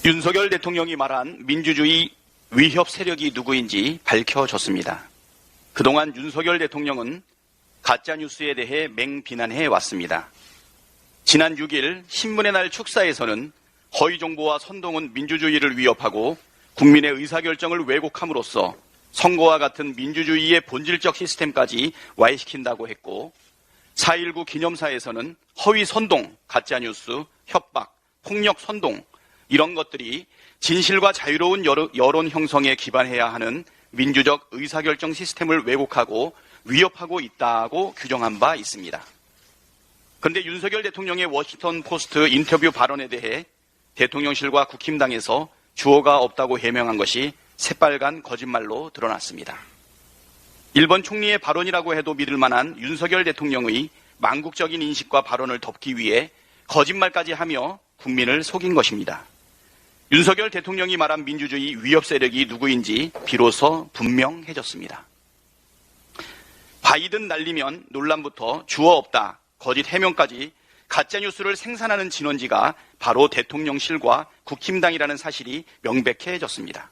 윤석열 대통령이 말한 민주주의 위협 세력이 누구인지 밝혀졌습니다. 그동안 윤석열 대통령은 가짜뉴스에 대해 맹비난해 왔습니다. 지난 6일 신문의 날 축사에서는 허위정보와 선동은 민주주의를 위협하고 국민의 의사결정을 왜곡함으로써 선거와 같은 민주주의의 본질적 시스템까지 와해시킨다고 했고, 4.19 기념사에서는 허위 선동, 가짜뉴스, 협박, 폭력 선동 이런 것들이 진실과 자유로운 여론 형성에 기반해야 하는 민주적 의사결정 시스템을 왜곡하고 위협하고 있다고 규정한 바 있습니다. 그런데 윤석열 대통령의 워싱턴 포스트 인터뷰 발언에 대해 대통령실과 국힘당에서 주어가 없다고 해명한 것이 새빨간 거짓말로 드러났습니다. 일본 총리의 발언이라고 해도 믿을 만한 윤석열 대통령의 망국적인 인식과 발언을 덮기 위해 거짓말까지 하며 국민을 속인 것입니다. 윤석열 대통령이 말한 민주주의 위협 세력이 누구인지 비로소 분명해졌습니다. 바이든 날리면 논란부터 주어 없다, 거짓 해명까지 가짜뉴스를 생산하는 진원지가 바로 대통령실과 국힘당이라는 사실이 명백해졌습니다.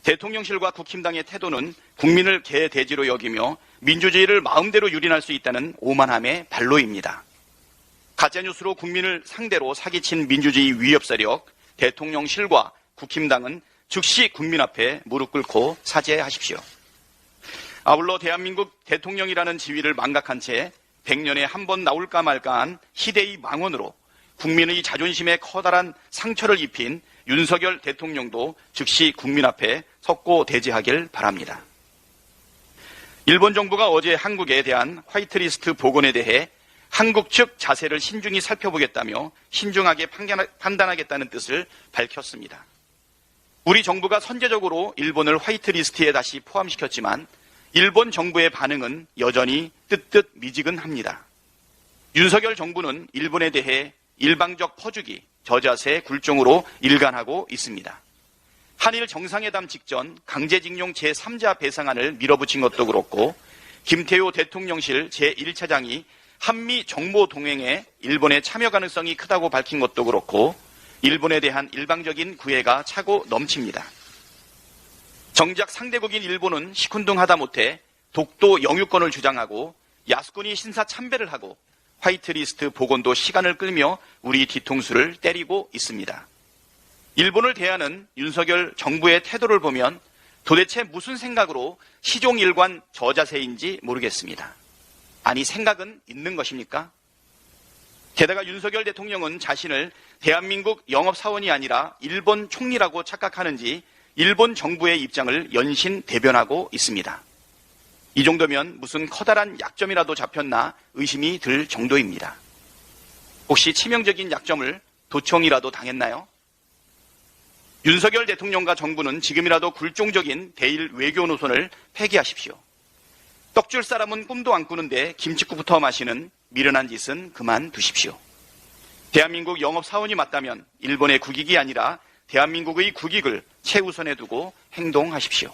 대통령실과 국힘당의 태도는 국민을 개돼지로 여기며 민주주의를 마음대로 유린할 수 있다는 오만함의 발로입니다. 가짜뉴스로 국민을 상대로 사기친 민주주의 위협 세력 대통령실과 국힘당은 즉시 국민 앞에 무릎 꿇고 사죄하십시오. 아울러 대한민국 대통령이라는 지위를 망각한 채 100년에 한 번 나올까 말까한 희대의 망언으로 국민의 자존심에 커다란 상처를 입힌 윤석열 대통령도 즉시 국민 앞에 섰고 대지하길 바랍니다. 일본 정부가 어제 한국에 대한 화이트리스트 복원에 대해 한국 측 자세를 신중히 살펴보겠다며 신중하게 판단하겠다는 뜻을 밝혔습니다. 우리 정부가 선제적으로 일본을 화이트리스트에 다시 포함시켰지만 일본 정부의 반응은 여전히 뜨뜻미지근합니다. 윤석열 정부는 일본에 대해 일방적 퍼주기, 저자세, 굴종으로 일관하고 있습니다. 한일 정상회담 직전 강제징용 제3자 배상안을 밀어붙인 것도 그렇고 김태효 대통령실 제1차장이 한미 정보 동행에 일본의 참여 가능성이 크다고 밝힌 것도 그렇고 일본에 대한 일방적인 구애가 차고 넘칩니다. 정작 상대국인 일본은 시큰둥하다 못해 독도 영유권을 주장하고 야스쿠니 신사 참배를 하고 화이트리스트 복원도 시간을 끌며 우리 뒤통수를 때리고 있습니다. 일본을 대하는 윤석열 정부의 태도를 보면 도대체 무슨 생각으로 시종일관 저자세인지 모르겠습니다. 아니, 생각은 있는 것입니까? 게다가 윤석열 대통령은 자신을 대한민국 영업사원이 아니라 일본 총리라고 착각하는지 일본 정부의 입장을 연신 대변하고 있습니다. 이 정도면 무슨 커다란 약점이라도 잡혔나 의심이 들 정도입니다. 혹시 치명적인 약점을 도청이라도 당했나요? 윤석열 대통령과 정부는 지금이라도 굴종적인 대일 외교 노선을 폐기하십시오. 떡줄 사람은 꿈도 안 꾸는데 김칫국부터 마시는 미련한 짓은 그만두십시오. 대한민국 영업사원이 맞다면 일본의 국익이 아니라 대한민국의 국익을 최우선에 두고 행동하십시오.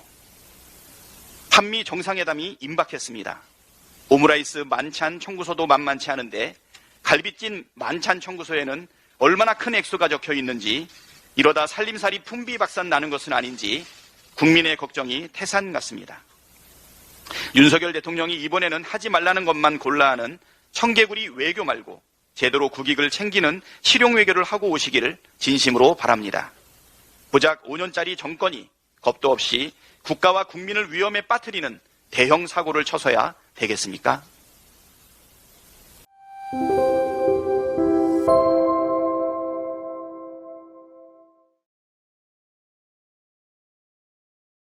한미 정상회담이 임박했습니다. 오므라이스 만찬 청구서도 만만치 않은데 갈비찜 만찬 청구서에는 얼마나 큰 액수가 적혀 있는지 이러다 살림살이 풍비박산 나는 것은 아닌지 국민의 걱정이 태산 같습니다. 윤석열 대통령이 이번에는 하지 말라는 것만 골라 하는 청개구리 외교 말고 제대로 국익을 챙기는 실용 외교를 하고 오시기를 진심으로 바랍니다. 고작 5년짜리 정권이 겁도 없이 국가와 국민을 위험에 빠뜨리는 대형 사고를 쳐서야 되겠습니까?